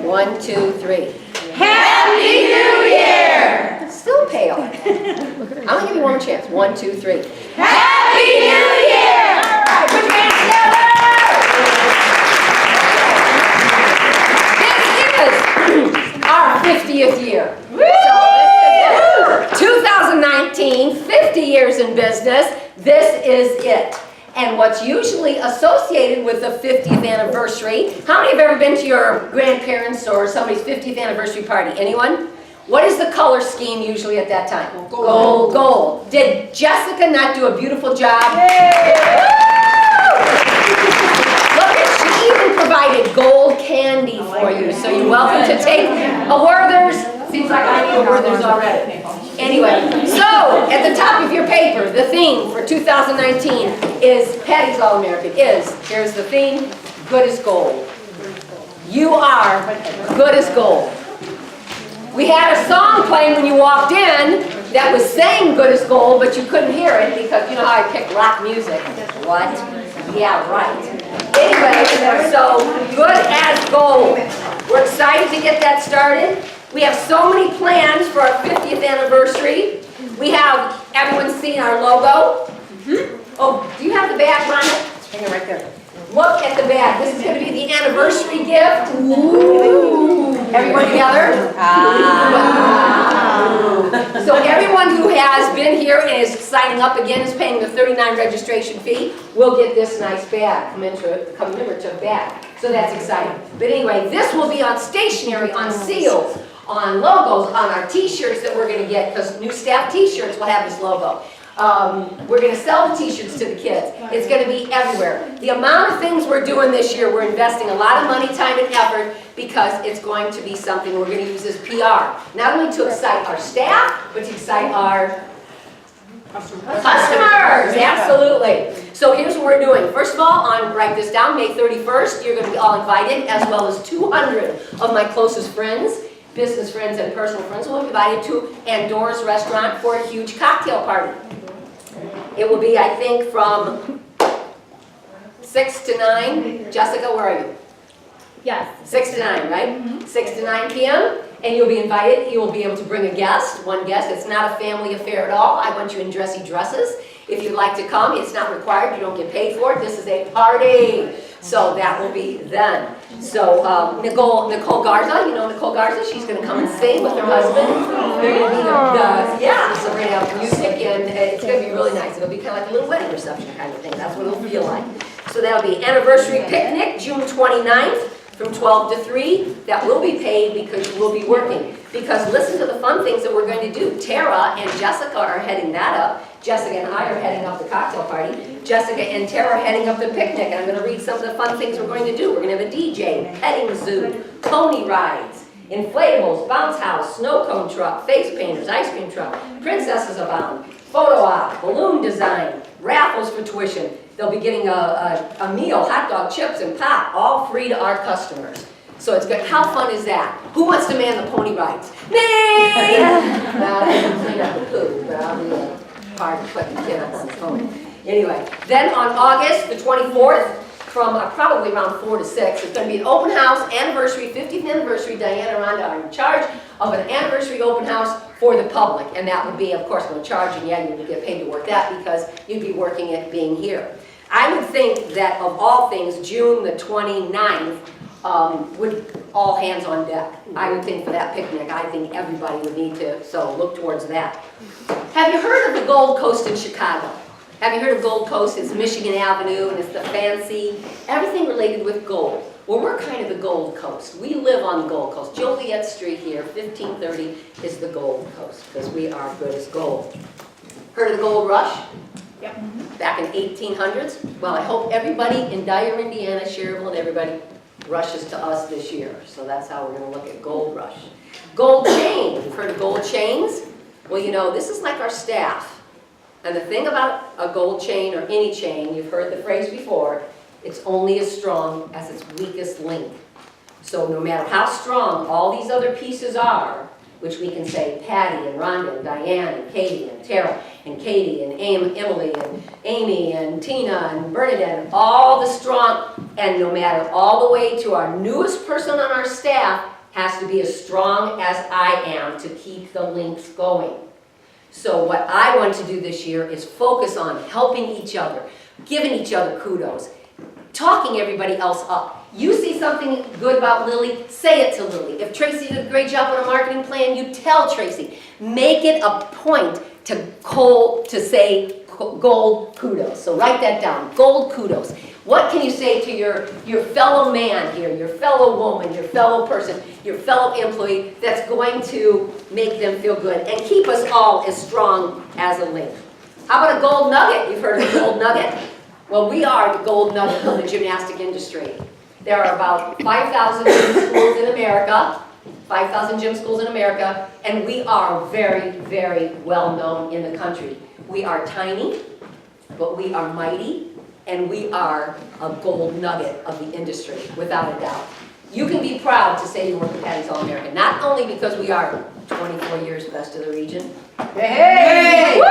1, 2, 3. Happy New Year! Still pale. I'm gonna give you one more chance. 1, 2, 3. Happy New Year! All right, put your hands together! This is our 50th year. So this is it. 2019, 50 years in business. This is it. And what's usually associated with the 50th anniversary, how many have ever been to your grandparents' or somebody's 50th anniversary party? Anyone? What is the color scheme usually at that time? Gold. Gold. Did Jessica not do a beautiful job? Look at, she even provided gold candy for you, so you're welcome to take a Werther's. Seems like I need a Werther's already. Anyway, so at the top of your paper, the theme for 2019 is Pattis All-American here's the theme, good as gold. You are good as gold. We had a song playing when you walked in that was saying good as gold, but you couldn't hear it because you know how I pick rock music. What? Yeah, right. Anyway, so good as gold. We're excited to get that started. We have so many plans for our 50th anniversary. We have, everyone's seen our logo. Oh, do you have the bag, Rhonda? Hang it right there. Look at the bag. This is going to be the anniversary gift. Ooh. Everyone together? So everyone who has been here and is signing up again is paying the $39 registration fee will get this nice bag. Commemorative bag. So that's exciting. But anyway, this will be on stationery, on seals, on logos, on our t-shirts that we're going to get, because new staff t-shirts will have this logo. We're going to sell the t-shirts to the kids. It's going to be everywhere. The amount of things we're doing this year, we're investing a lot of money, time, and effort because it's going to be something we're going to use as PR. Not only to excite our staff, but to excite our customers. Absolutely. So here's what we're doing. First of all, write this down, May 31st, you're going to be all invited, as well as 200 of my closest friends, business friends and personal friends will be invited to Andora's restaurant for a huge cocktail party. It will be, I think, from 6 to 9. Jessica, where are you? Yes. 6 to 9, right? 6 to 9 p.m. And you'll be invited. You will be able to bring a guest, one guest. It's not a family affair at all. I want you in dressy dresses. If you'd like to come, it's not required. You don't get paid for it. This is a party. So that will be then. So Nicole Garza, you know Nicole Garza, she's going to come and sing with her husband. They're going to be so we're going to have music and it's going to be really nice. It'll be kind of like a little wedding reception kind of thing. That's what it'll feel like. So that'll be anniversary picnic, June 29th from 12 to 3. That will be paid because you will be working. Because listen to the fun things that we're going to do. Tara and Jessica are heading that up. Jessica and I are heading up the cocktail party. Jessica and Tara are heading up the picnic, and I'm going to read some of the fun things we're going to do. We're going to have a DJ, petting zoo, pony rides, inflatables, bounce house, snow cone truck, face painters, ice cream truck, princesses abound, photo op, balloon design, raffles for tuition. They'll be getting a meal, hot dog, chips, and pop, all free to our customers. So it's good. How fun is that? Who wants to man the pony rides? Me! Well, I can clean up the poo, but I'll be hard to put the kid up on the pony. Anyway, then on August the 24th, from probably around 4 to 6, it's going to be an open house, anniversary, 50th anniversary. Diana and Rhonda are in charge of an anniversary open house for the public. And that would be, of course, no charging yet. You would get paid to work that because you'd be working it being here. I would think that of all things, June the 29th would all hands on deck. I would think for that picnic, I think everybody would need to, so look towards that. Have you heard of the Gold Coast in Chicago? Have you heard of Gold Coast? It's Michigan Avenue and it's the fancy, everything related with gold. Well, we're kind of the Gold Coast. We live on the Gold Coast. Joliet Street here, 1530 is the Gold Coast because we are good as gold. Heard of the Gold Rush? Yep. Back in 1800s? Well, I hope everybody in Dyer, Indiana, Cherville, and everybody rushes to us this year. So that's how we're going to look at Gold Rush. Gold chain. You've heard of gold chains? Well, you know, this is like our staff. And the thing about a gold chain or any chain, you've heard the phrase before, it's only as strong as its weakest link. So no matter how strong all these other pieces are, which we can say Patty and Rhonda and Diane and Katie and Tara and Katie and Emily and Amy and Tina and Bernadette, and all the strong, and no matter all the way to our newest person on our staff, has to be as strong as I am to keep the links going. So what I want to do this year is focus on helping each other, giving each other kudos, talking everybody else up. You see something good about Lily, say it to Lily. If Tracy did a great job on a marketing plan, you tell Tracy. Make it a point to say gold kudos. So write that down, gold kudos. What can you say to your fellow man here, your fellow woman, your fellow person, your fellow employee that's going to make them feel good and keep us all as strong as a link? How about a gold nugget? You've heard of a gold nugget? Well, we are the gold nugget of the gymnastic industry. There are about 5,000 gym schools in America, 5,000 gym schools in America, and we are very, very well known in the country. We are tiny, but we are mighty, and we are a gold nugget of the industry, without a doubt. You can be proud to say you work at Pattis All-American, not only because we are 24 years best of the region. Hey! Woo!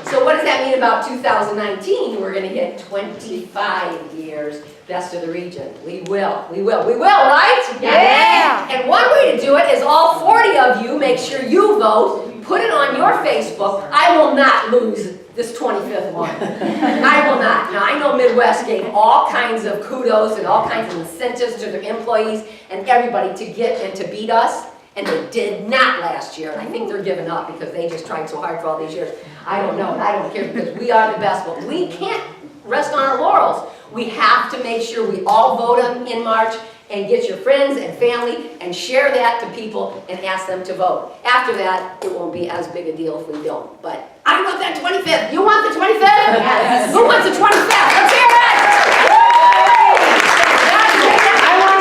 So what does that mean about 2019? We're going to hit 25 years best of the region. We will, right? Yeah! And one way to do it is all 40 of you, make sure you vote, put it on your Facebook. I will not lose this 25th one. I will not. Now, I know Midwest gave all kinds of kudos and all kinds of incentives to their employees and everybody to get and to beat us, and they did not last year. And I think they're giving up because they just tried so hard for all these years. I don't know, and I don't care because we are the best, but we can't rest on our laurels. We have to make sure we all vote in March and get your friends and family and share that to people and ask them to vote. After that, it won't be as big a deal if we don't. But I want that 25th. You want the 25th? Yes. Who wants the 25th? Let's hear it! I want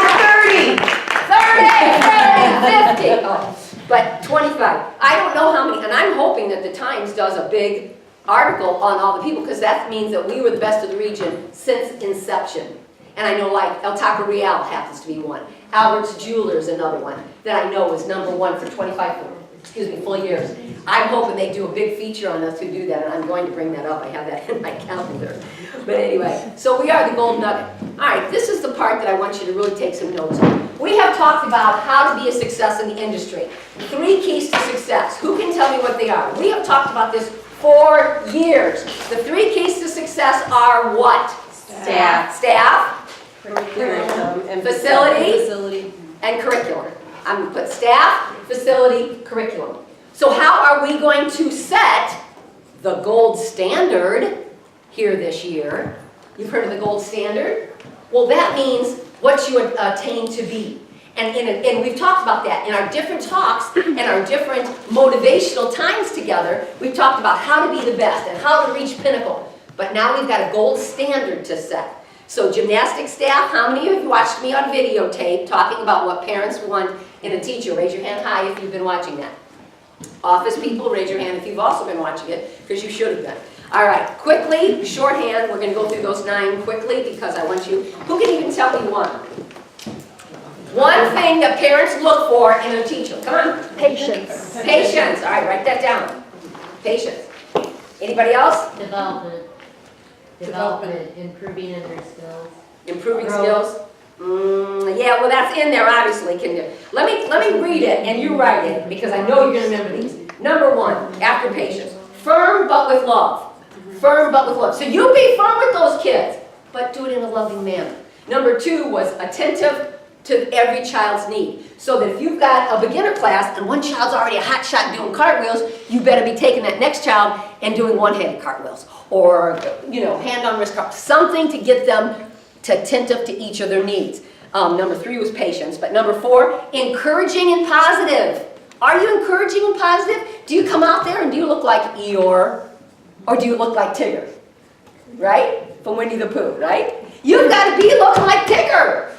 30, 50. Oh, but 25. I don't know how many, and I'm hoping that the Times does a big article on all the people, because that means that we were the best of the region since inception. And I know like El Taco Real happens to be one. Albert's Jewelers, another one that I know is #1 for 25 full years. I'm hoping they do a big feature on us who do that, and I'm going to bring that up. I have that in my calendar. But anyway, so we are the gold nugget. All right, this is the part that I want you to really take some notes on. We have talked about how to be a success in the industry. 3 keys to success. Who can tell me what they are? We have talked about this for years. The 3 keys to success are what? Staff, facility, and curriculum. I'm going to put staff, facility, curriculum. So how are we going to set the gold standard here this year? You've heard of the gold standard? Well, that means what you attain to be. And we've talked about that in our different talks and our different motivational times together. We've talked about how to be the best and how to reach pinnacle. But now we've got a gold standard to set. So gymnastics staff, how many of you watched me on videotape talking about what parents want in a teacher? Raise your hand high if you've been watching that. Office people, raise your hand if you've also been watching it, because you should have been. All right, quickly, shorthand, we're going to go through those 9 quickly because I want you, who can even tell me one? One thing that parents look for in a teacher. Come on. Patience. Patience. All right, write that down. Patience. Anybody else? Development, improving in their skills. Improving Growth. skills? Yeah, well that's in there obviously. Let me read it and you write it because I know you're going to remember these. Number 1, after patience. Firm but with love. Firm but with love. So you be firm with those kids, but do it in a loving manner. Number 2 was attentive to every child's need. So that if you've got a beginner class and one child's already a hot shot doing cartwheels, you better be taking that next child and doing one-handed cartwheels. Or, hand on wrist cartwheels. Something to get them attentive to each of their needs. Number 3 was patience. But number 4, encouraging and positive. Are you encouraging and positive? Do you come out there and do you look like Eeyore? Or do you look like Tigger? Right? From Winnie the Pooh, right? You've got to be looking like Tigger.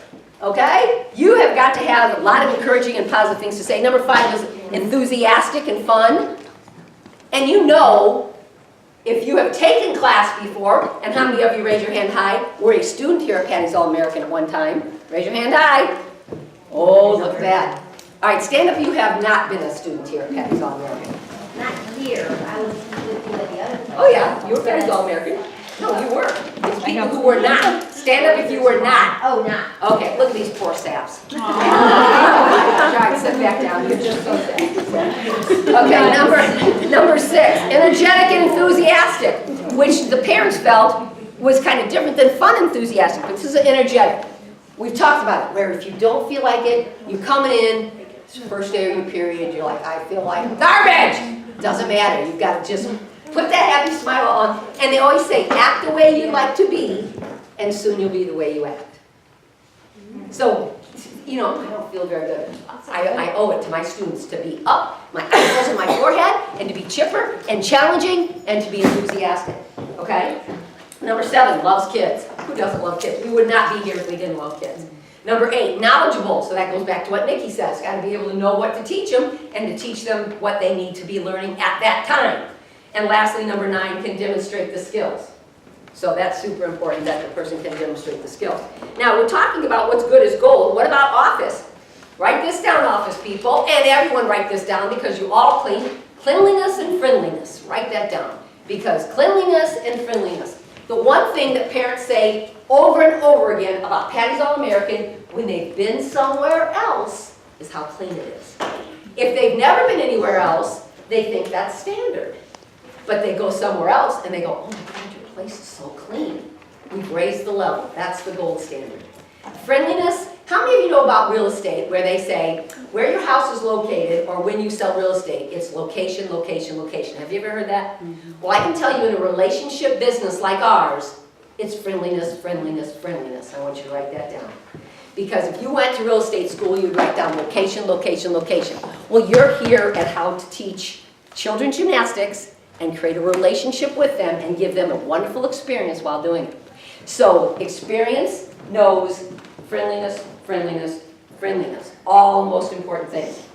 Okay? You have got to have a lot of encouraging and positive things to say. Number 5 is enthusiastic and fun. And if you have taken class before, and how many of you, raise your hand high, were a student here at Pattis All-American at one time? Raise your hand high. Oh, look at that. All right, stand up if you have not been a student here at Pattis All-American. Not here, I was with you at the other place. Oh yeah, you were Pattis All-American. No, you were. It's people who were not Stand up if you were not. Oh, not. Okay, look at these poor saps. Try to sit back down, you're just so sad. Okay, number 6, energetic and enthusiastic, which the parents felt was kind of different than fun enthusiastic, but this is energetic. We've talked about it, where if you don't feel like it, you're coming in, it's the first day of your period, you're like, I feel like garbage! Doesn't matter, you've got to just put that happy smile on, and they always say, act the way you like to be, and soon you'll be the way you act. So, I don't feel very good. I owe it to my students to be up, my eyebrows and my forehead, and to be chipper and challenging, and to be enthusiastic, okay? Number 7, loves kids. Who doesn't love kids? We would not be here if we didn't love kids. Number 8, knowledgeable. So that goes back to what Nikki says. Got to be able to know what to teach them and to teach them what they need to be learning at that time. And lastly, number 9, can demonstrate the skills. So that's super important that the person can demonstrate the skills. Now we're talking about what's good as gold. What about office? Write this down, office people, and everyone write this down because you all clean. Cleanliness and friendliness. Write that down. Because cleanliness and friendliness. The one thing that parents say over and over again about Pattis All-American when they've been somewhere else is how clean it is. If they've never been anywhere else, they think that's standard. But they go somewhere else and they go, oh my God, your place is so clean. We've raised the level. That's the gold standard. Friendliness. How many of you know about real estate where they say where your house is located or when you sell real estate, it's location, location, location. Have you ever heard that? Well, I can tell you in a relationship business like ours, it's friendliness, friendliness, friendliness. I want you to write that down. Because if you went to real estate school, you'd write down location, location, location. Well, you're here at how to teach children gymnastics and create a relationship with them and give them a wonderful experience while doing it. So experience, knows, friendliness, friendliness, friendliness. All most important things.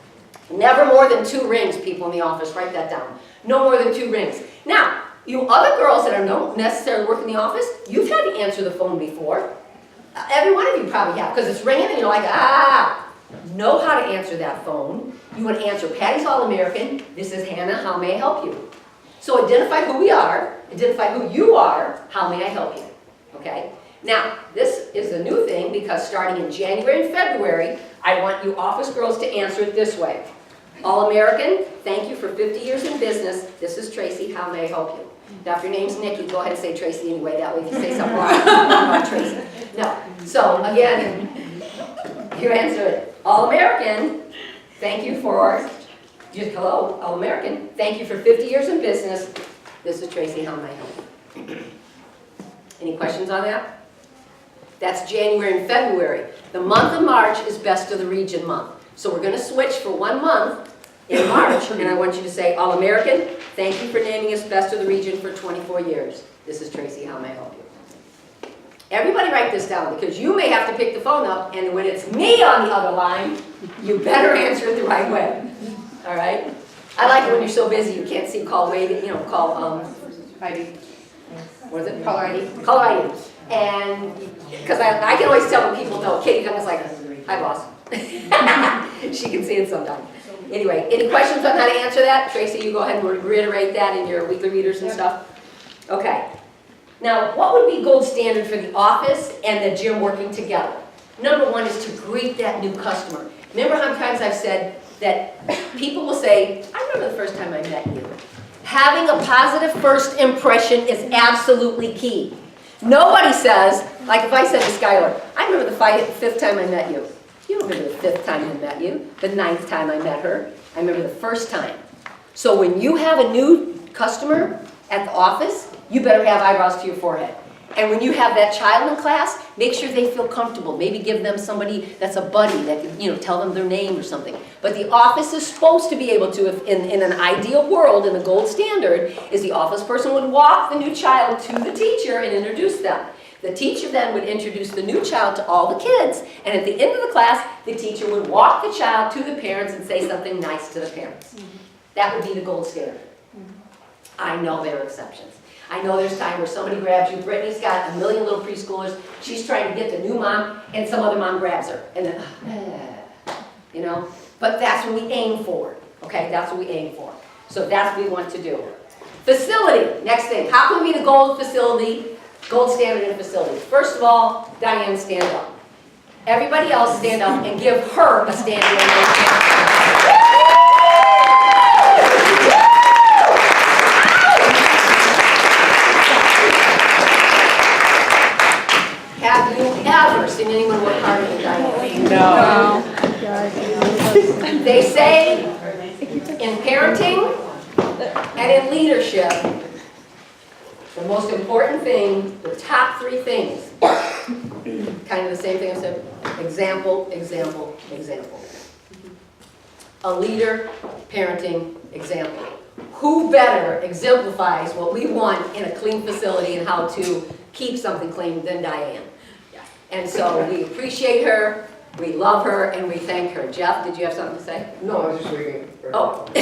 Never more than 2 rings, people in the office. Write that down. No more than 2 rings. Now, you other girls that are don't necessarily work in the office, you've had to answer the phone before. Every one of you probably have, because it's ringing and you're like, ah! Know how to answer that phone. You would answer, Pattis All-American, this is Hannah, how may I help you? So identify who we are, identify who you are, how may I help you? Okay? Now, this is a new thing because starting in January and February, I want you office girls to answer it this way. All-American, thank you for 50 years in business. This is Tracy, how may I help you? Now, if your name's Nikki, go ahead and say Tracy anyway. That way if you say something wrong, about Tracy. No. So, again, you answer it. All-American, thank you for, hello, All-American, thank you for 50 years in business. This is Tracy, how may I help you? Any questions on that? That's January and February. The month of March is Best of the Region month. So we're going to switch for 1 month in March, and I want you to say, All-American, thank you for naming us Best of the Region for 24 years. This is Tracy, how may I help you? Everybody write this down, because you may have to pick the phone up, and when it's me on the other line, you better answer it the right way. All right? I like it when you're so busy you can't see call waiting, call ID. What is it? Caller ID. Caller ID. And, because I can always tell when people know. Katie comes like, hi boss. She can see it sometimes. Anyway, any questions on how to answer that? Tracy, you go ahead and reiterate that in your weekly readers and stuff. Okay. Now, what would be gold standard for the office and the gym working together? Number 1 is to greet that new customer. Remember how many times I've said that people will say, I remember the first time I met you. Having a positive first impression is absolutely key. Nobody says, like if I said to Skylar, I remember the 5th time I met you. You don't remember the 5th time I met you, the 9th time I met her. I remember the first time. So when you have a new customer at the office, you better have eyebrows to your forehead. And when you have that child in class, make sure they feel comfortable. Maybe give them somebody that's a buddy that can, tell them their name or something. But the office is supposed to be able to, if in an ideal world, in the gold standard, is the office person would walk the new child to the teacher and introduce them. The teacher then would introduce the new child to all the kids, and at the end of the class, the teacher would walk the child to the parents and say something nice to the parents. That would be the gold standard. I know there are exceptions. I know there's time where somebody grabs you. Brittany's got a million little preschoolers. She's trying to get the new mom, and some other mom grabs her. And then, But that's what we aim for. Okay, that's what we aim for. So that's what we want to do. Facility, next thing. How can we be the gold facility Gold standard in facilities. First of all, Diane, stand up. Everybody else stand up and give her a standing ovation. Have you ever seen anyone work harder than Diane? No. They say in parenting and in leadership, the most important thing, the top 3 things, kind of the same thing I said, example, example, example. A leader, parenting, example. Who better exemplifies what we want in a clean facility and how to keep something clean than Diane? And so we appreciate her, we love her, and we thank her. Jeff, did you have something to say? No, I was just waiting. Oh. I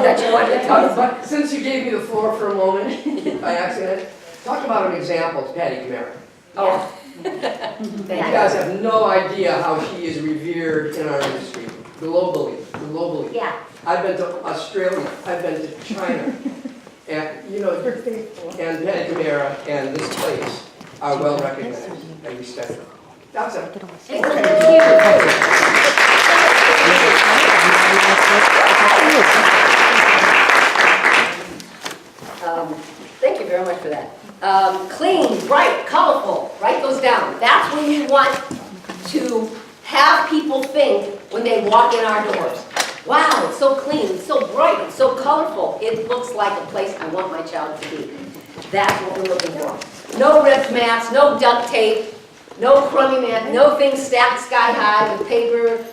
thought you wanted to talk about. But since you gave me the floor for a moment, by accident, talk about an example, Patty Camara. Oh. You Thank you. guys have no idea how she is revered in our industry, globally. Yeah. I've been to Australia, I've been to China, and, you know, and Patty Camara and this place are well recognized and respected. That's it. Thank you very much for that. Clean, bright, colorful, write those down. That's when you want to have people think when they walk in our doors. Wow, it's so clean, it's so bright, it's so colorful. It looks like a place I want my child to be. That's what we're looking for. No ripped mats, no duct tape, no crummy mat, no things stacked sky high with paper,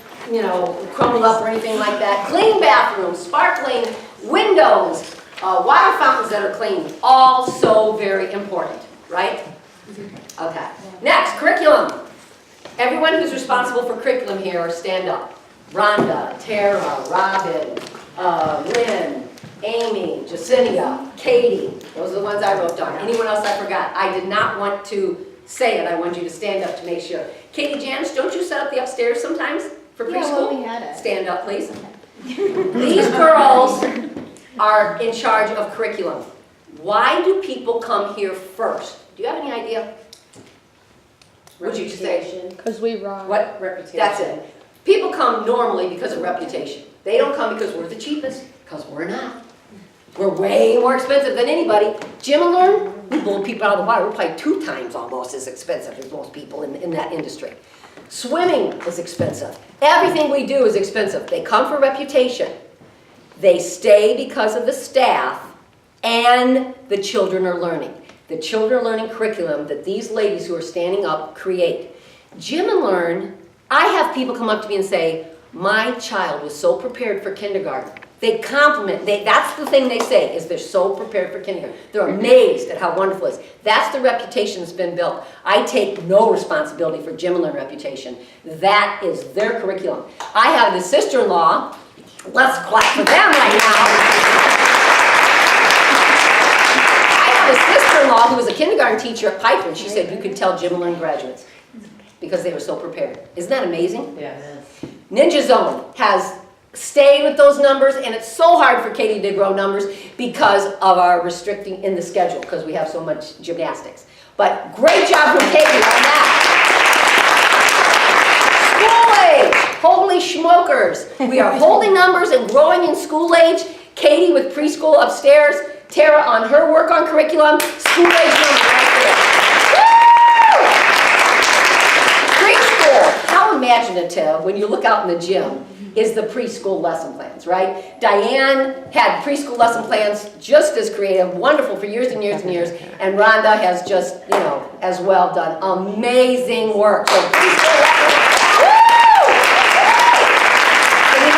crumbled up or anything like that. Clean bathrooms, sparkling windows, water fountains that are clean. All so very important, right? Okay. Next, curriculum. Everyone who's responsible for curriculum here, stand up. Rhonda, Tara, Robin, Lynn, Amy, Jacinia, Katie. Those are the ones I wrote down. Anyone else I forgot? I did not want to say it. I want you to stand up to make sure. Katie Janice, don't you set up the upstairs sometimes for preschool? Yeah, well, we had it. Stand up, please. These girls are in charge of curriculum. Why do people come here first? Do you have any idea? Would you say? Because we run. What? Reputation. That's it. People come normally because of reputation. They don't come because we're the cheapest, because we're not. We're way more expensive than anybody. Gym and Learn, we blow people out of the water. We're probably 2 times almost as expensive as most people in that industry. Swimming is expensive. Everything we do is expensive. They come for reputation. They stay because of the staff, and the children are learning. The children are learning curriculum that these ladies who are standing up create. Gym and Learn, I have people come up to me and say, my child was so prepared for kindergarten. They compliment, that's the thing they say, is they're so prepared for kindergarten. They're amazed at how wonderful it is. That's the reputation that's been built. I take no responsibility for Gym and Learn reputation. That is their curriculum. I have the sister-in-law, let's clap for them right now. I have a sister-in-law who was a kindergarten teacher at Piper, and she said you could tell Gym and Learn graduates because they were so prepared. Isn't that amazing? Yes. Ninja Zone has stayed with those numbers, and it's so hard for Katie to grow numbers because of our restricting in the schedule, because we have so much gymnastics. But great job from Katie on that. School age, holy smokers. We are holding numbers and growing in school age. Katie with preschool upstairs, Tara on her work on curriculum, school age numbers right there. Preschool, how imaginative when you look out in the gym is the preschool lesson plans, right? Diane had preschool lesson plans just as creative, wonderful for years and years and years, and Rhonda has just, as well done amazing work. So preschool lessons, and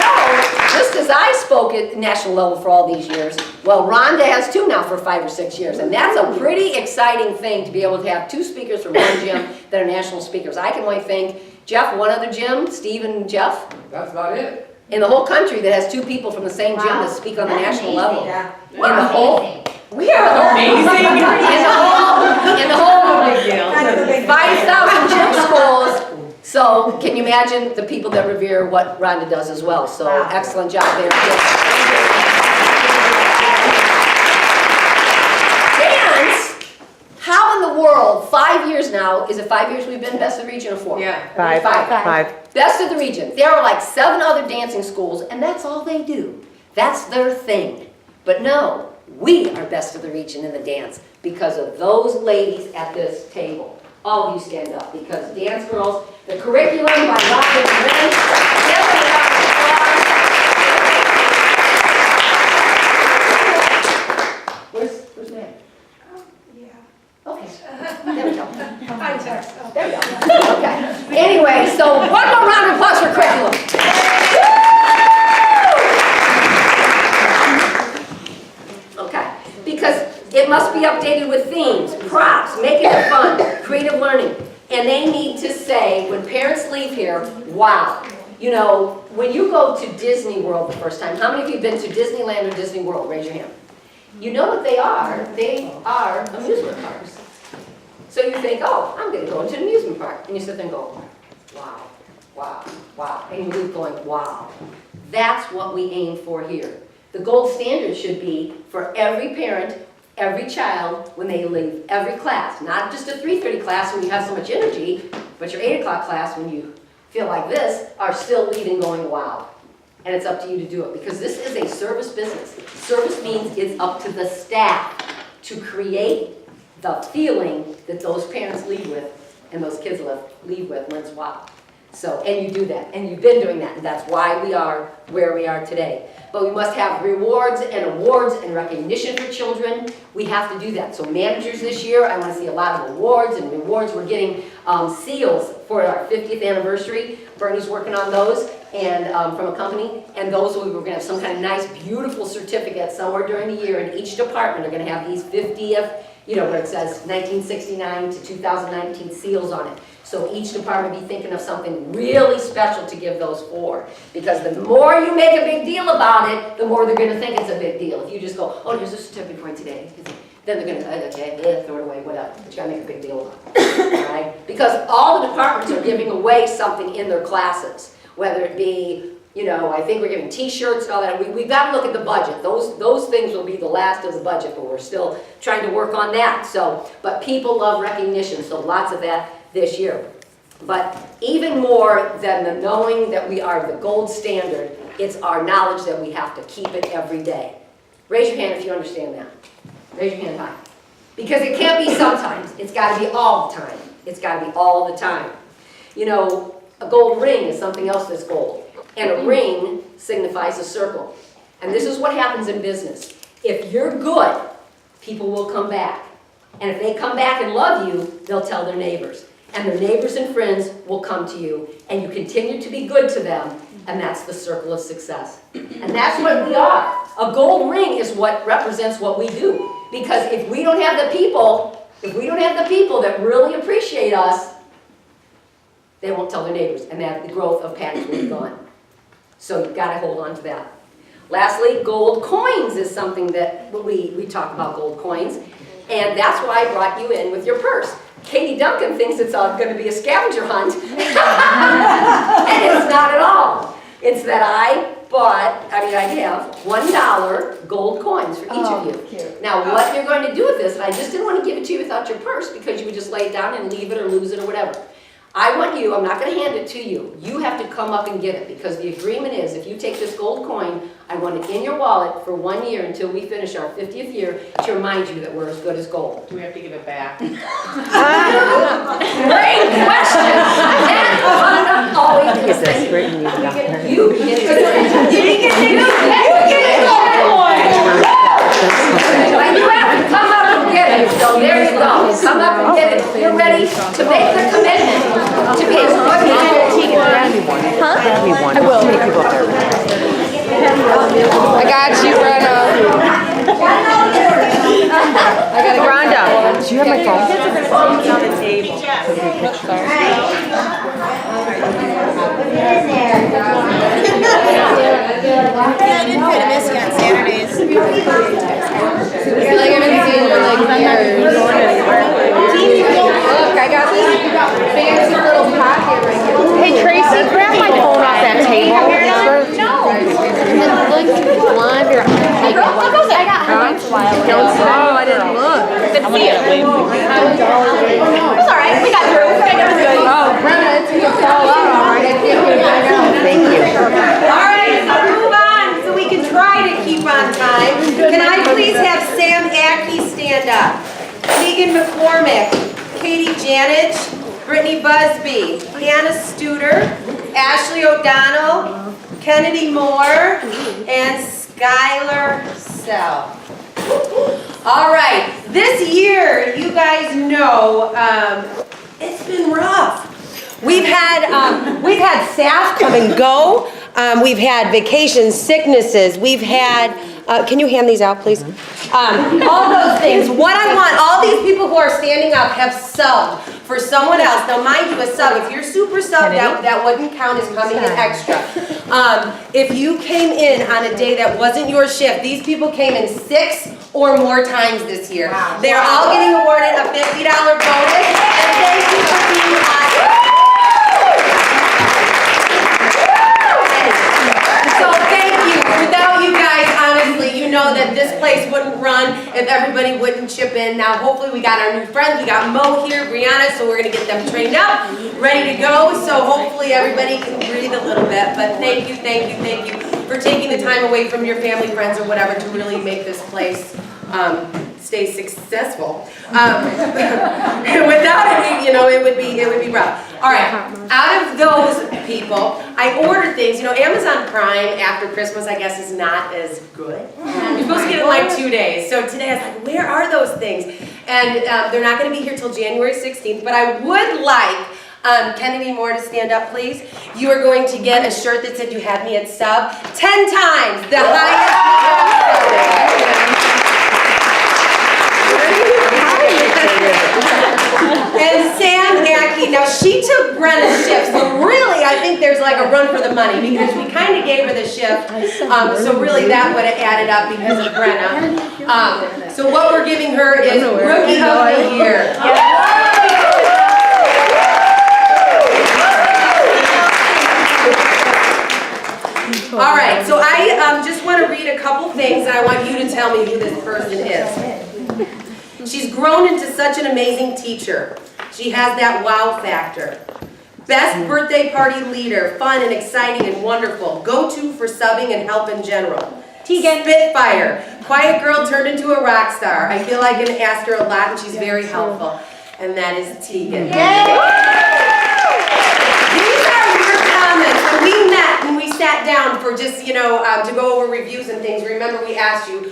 just as I spoke at national level for all these years, well, Rhonda has 2 now for 5 or 6 years, and that's a pretty exciting thing to be able to have 2 speakers from one gym that are national speakers. I can only think, Jeff, one other gym, Steve and Jeff, That's about it. in the whole country that has 2 people from the same gym that speak on the That's national amazing. level. Wow. In the whole, We are amazing. in the whole 5,000 gym schools. So can you imagine the people that revere what Rhonda does as well? So Wow. excellent job there. Dance world, 5 years now, is it 5 years we've been best of the region or 4? Yeah. Five. Best of the region. There are like 7 other dancing schools, and that's all they do. That's their thing. But no, we are best of the region in the dance because of those ladies at this table. All of you stand up because Dance Girls, the curriculum by Robin and Ray. Give them a round of applause. Where's Mary? Okay. There we go. There we go. Okay. Anyway, so one more round of applause for curriculum. Okay, because it must be updated with themes, props, making it fun, creative learning. And they need to say, when parents leave here, wow. You know, when you go to Disney World the first time, how many of you have been to Disneyland or Disney World? Raise your hand. You know what they are? They are amusement parks. So you think, oh, I'm going to go into an amusement park. And you sit there and go, wow, wow, wow. And you leave going, wow. That's what we aim for here. The gold standard should be for every parent, every child, when they leave every class. Not just a 3:30 class when you have so much energy, but your 8 o'clock class when you feel like this, are still leaving going, wow. And it's up to you to do it, because this is a service business. Service means it's up to the staff to create the feeling that those parents leave with and those kids leave with when it's wow. So, and you do that, and you've been doing that, and that's why we are where we are today. But we must have rewards and awards and recognition for children. We have to do that. So managers this year, I want to see a lot of awards and rewards. We're getting seals for our 50th anniversary. Bernie's working on those, and from a company, and those we're going to have some kind of nice, beautiful certificate somewhere during the year, and each department are going to have these 50th, you know, where it says 1969 to 2019 seals on it. So each department be thinking of something really special to give those for. Because the more you make a big deal about it, the more they're going to think it's a big deal. If you just go, oh, here's a certificate for today, then they're going to, okay, throw it away, whatever. But you got to make a big deal about it, right? Because all the departments are giving away something in their classes, whether it be, you know, I think we're giving T-shirts and all that. We've got to look at the budget. Those things will be the last of the budget, but we're still trying to work on that. So, but people love recognition, so lots of that this year. But even more than the knowing that we are the gold standard, it's our knowledge that we have to keep it every day. Raise your hand if you understand that. Raise your hand high. Because it can't be sometimes. It's got to be all the time. It's got to be all the time. You know, a gold ring is something else that's gold. And a ring signifies a circle. And this is what happens in business. If you're good, people will come back. And if they come back and love you, they'll tell their neighbors. And their neighbors and friends will come to you. And you continue to be good to them. And that's the circle of success. And that's what we are. A gold ring is what represents what we do. Because if we don't have the people, that really appreciate us, they won't tell their neighbors. And that the growth of Pattis will be gone. So you've got to hold on to that. Lastly, gold coins is something that we talk about, gold coins. And that's why I brought you in with your purse. Katie Duncan thinks it's going to be a scavenger hunt. And it's not at all. It's that I have $1 gold coins for each of you. Cute. Now what you're going to do with this, and I just didn't want to give it to you without your purse because you would just lay it down and leave it or lose it or whatever. I want you, I'm not going to hand it to you. You have to come up and get it because the agreement is if you take this gold coin, I want it in your wallet for 1 year until we finish our 50th year to remind you that we're as good as gold. Do we have to give it back? Great question. And always Is this where you need to go? you get it. But you have to come up and get it. So there you go. Come up and get it. You're ready to make the commitment to be as good as gold. Hand me one. I will. How many people up there? I got you, Brenna. I got Rhonda, do you have my phone? On the table. I didn't try to miss you on Saturdays. You're like, I haven't seen you in like years. Look, I got this fancy little pocket right here. Hey Tracy, grab my phone off that table. And then like blonde or like I got hunts a while ago. Oh, I didn't look. I'm gonna get it. McCormick, Katie Janich, Brittany Busby, Hannah Studer, Ashley O'Donnell, Kennedy Moore, and Skylar Sell. All right, this year, you guys know, it's been rough. We've had staff come and go. We've had vacations, sicknesses. We've had, can you hand these out, please? All those things. What I want, all these people who are standing up have subbed for someone else. Now, mind you, a sub, if you're super sub, that wouldn't count as coming in extra. If you came in on a day that wasn't your shift, these people came in 6 or more times this year. Wow. They're all getting awarded a $50 bonus, and thank you for being awesome. So thank you. Without you guys, honestly, you know that this place wouldn't run if everybody wouldn't chip in. Now, hopefully we got our new friends. We got Mo here, Brianna, so we're going to get them trained up, ready to go. So hopefully everybody can breathe a little bit. But thank you for taking the time away from your family, friends, or whatever to really make this place stay successful. Without it, it would be rough. All right, out of those people, I ordered things. Amazon Prime after Christmas, I guess, is not as good. You're supposed to get it in like 2 days. So today I was like, where are those things? And they're not going to be here till January 16th. But I would like Kennedy Moore to stand up, please. You are going to get a shirt that said you had me at sub 10 times the highest. And Sam Mackey, now she took Brenna's shift, so really I think there's like a run for the money because we kind of gave her the shift, so really that would have added up because of Brenna. So what we're giving her is Rookie of the Year. All right, so I just want to read a couple things and I want you to tell me who this person is. She's grown into such an amazing teacher. She has that wow factor. Best birthday party leader, fun and exciting and wonderful. Go-to for subbing and help in general. Tegan. Spitfire. Quiet girl turned into a rock star. I feel like I can ask her a lot and she's very helpful. And that is Tegan. These are your comments. When we met and we sat down for just, to go over reviews and things, remember we asked you,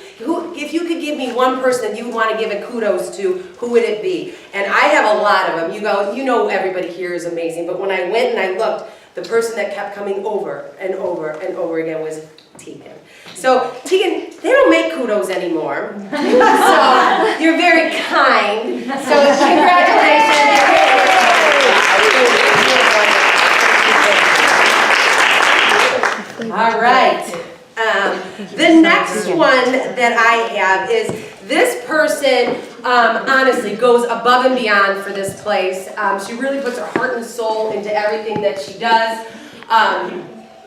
if you could give me one person that you would want to give a kudos to, who would it be? And I have a lot of them. You know everybody here is amazing, but when I went and I looked, the person that kept coming over and over and over again was Tegan. So, Tegan, they don't make kudos anymore. So, you're very kind. So, congratulations. All right. The next one that I have is this person honestly goes above and beyond for this place. She really puts her heart and soul into everything that she does.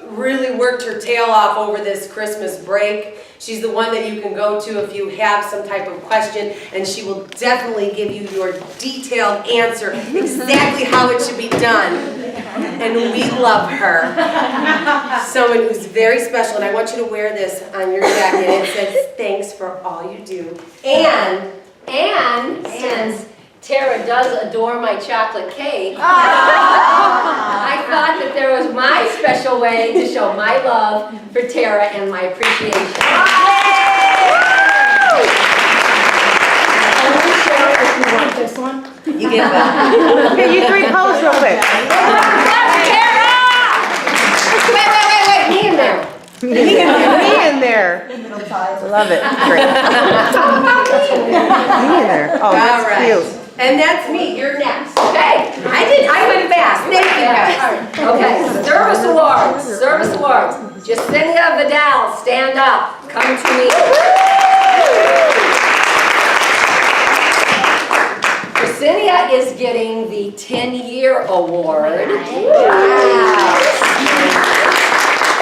Really worked her tail off over this Christmas break. She's the one that you can go to if you have some type of question, and she will definitely give you your detailed answer, exactly how it should be done. And we love her. Someone who's very special, and I want you to wear this on your jacket. It says, thanks for all you do. And since Tara does adore my chocolate cake, I thought that there was my special way to show my love for Tara and my appreciation. I'm going to show if you want this one. You get that. Here, you three pose real quick. Tara! Wait. Me in there. Me in there. Love it. Great. Me in there. Oh, that's cute. And that's me. You're next. Okay. I went fast. Thank you guys. Okay. Service awards. Jacinia Vidal, stand up. Come to me. Jacinia is getting the 10-year award. Wow.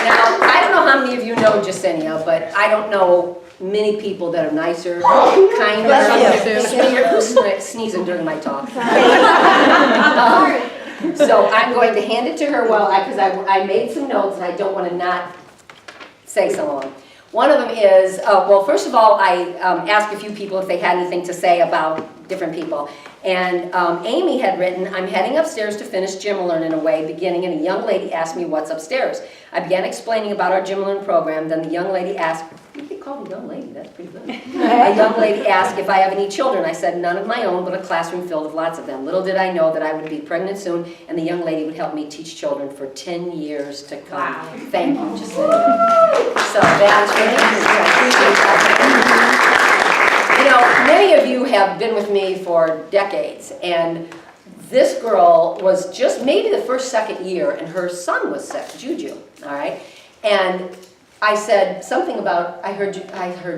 Now, I don't know how many of you know Jacinia, but I don't know many people that are nicer, kinder. Who's sneezing during my talk? So I'm going to hand it to her because I made some notes and I don't want to not say some of them. One of them is, well, first of all, I asked a few people if they had anything to say about different people. And Amy had written, I'm heading upstairs to finish Gym Learn in a way, beginning, and a young lady asked me what's upstairs. I began explaining about our Gym Learn program, then the young lady asked, you get called a young lady, that's pretty good. A young lady asked if I have any children. I said none of my own, but a classroom filled with lots of them. Little did I know that I would be pregnant soon, and the young lady would help me teach children for 10 years to come. Wow. Thank you, Jacinda. So that's what you know, many of you have been with me for decades, and this girl was just maybe the first, second year, and her son was sick, Juju, all right? And I said something about, I heard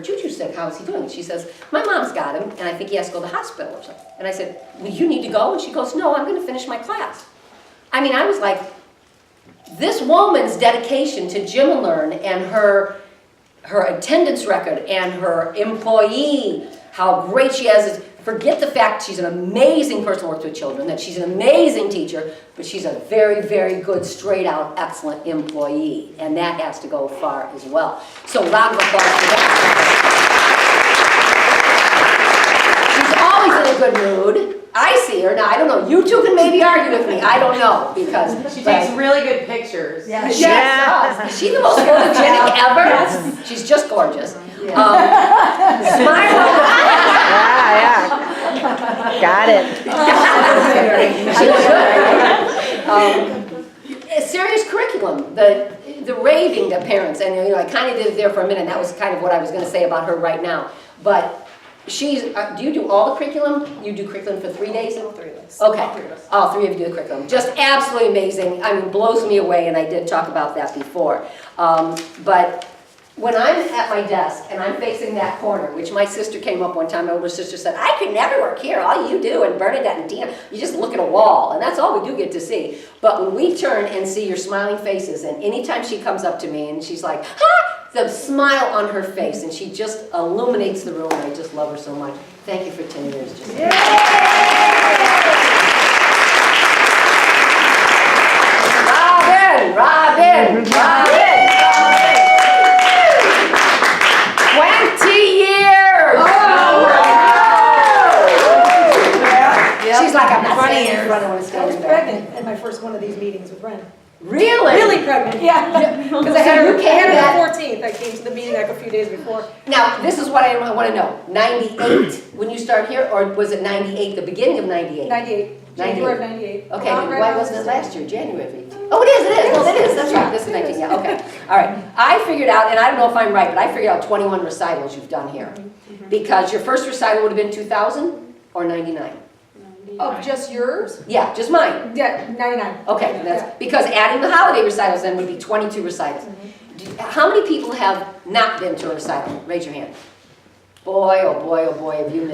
Juju sick, how is he doing? She says, my mom's got him, and I think he has to go to the hospital or something. And I said, well, you need to go? And she goes, no, I'm gonna finish my class. I mean, I was like, this woman's dedication to Gym and Learn and her attendance record and her employee, how great she is. Forget the fact she's an amazing person to work with children, that she's an amazing teacher, but she's a very, very good, straight out, excellent employee. And that has to go far as well. So round of applause for that. She's always in a good mood. I see her. Now, I don't know. You two can maybe argue with me. I don't know, because She takes really good pictures. Yeah. yes, is she the most photogenic ever? Yes. She's just gorgeous. Smile. Yeah. Got it. She was good. Serious curriculum. The raving to parents, and you know, I kind of did it there for a minute. And that was kind of what I was going to say about her right now. But she's. Do you do all the curriculum? You do curriculum for 3 days? All three of us. Okay. All three of us. All three of you do the curriculum. Just absolutely amazing. I mean, blows me away, and I did talk about that before. But when I'm at my desk and I'm facing that corner, which my sister came up one time, my older sister said, I could never work here. All you do, and Bernadette and Tina, you just look at a wall, and that's all we do get to see. But when we turn and see your smiling faces, and anytime she comes up to me and she's like, ha! The smile on her face, and she just illuminates the room, and I just love her so much. Thank you for 10 years, Jacinda. Robin! 20 years! She's like, I'm not standing in front, I want to stand in back. Pregnant at my first one of these meetings with Ren. Really? Really pregnant, yeah. Because I had her, I had her the 14th. I came to the meeting like a few days before. Now, this is what I want to know. 98 when you start here, or was it 98, the beginning of 98? 98. January of 98. Okay, why wasn't it last year, January of 18? Oh, it is, well, it is, that's right, this is 19, yeah, okay. All right, I figured out, and I don't know if I'm right, but I figured out 21 recitals you've done here. Because your first recital would have been 2000 or 99? Of just yours? Yeah, just mine. Yeah, 99. Okay, that's, because adding the holiday recitals then would be 22 recitals. How many people have not been to a recital? Raise your hand. Boy, oh boy, have you missed.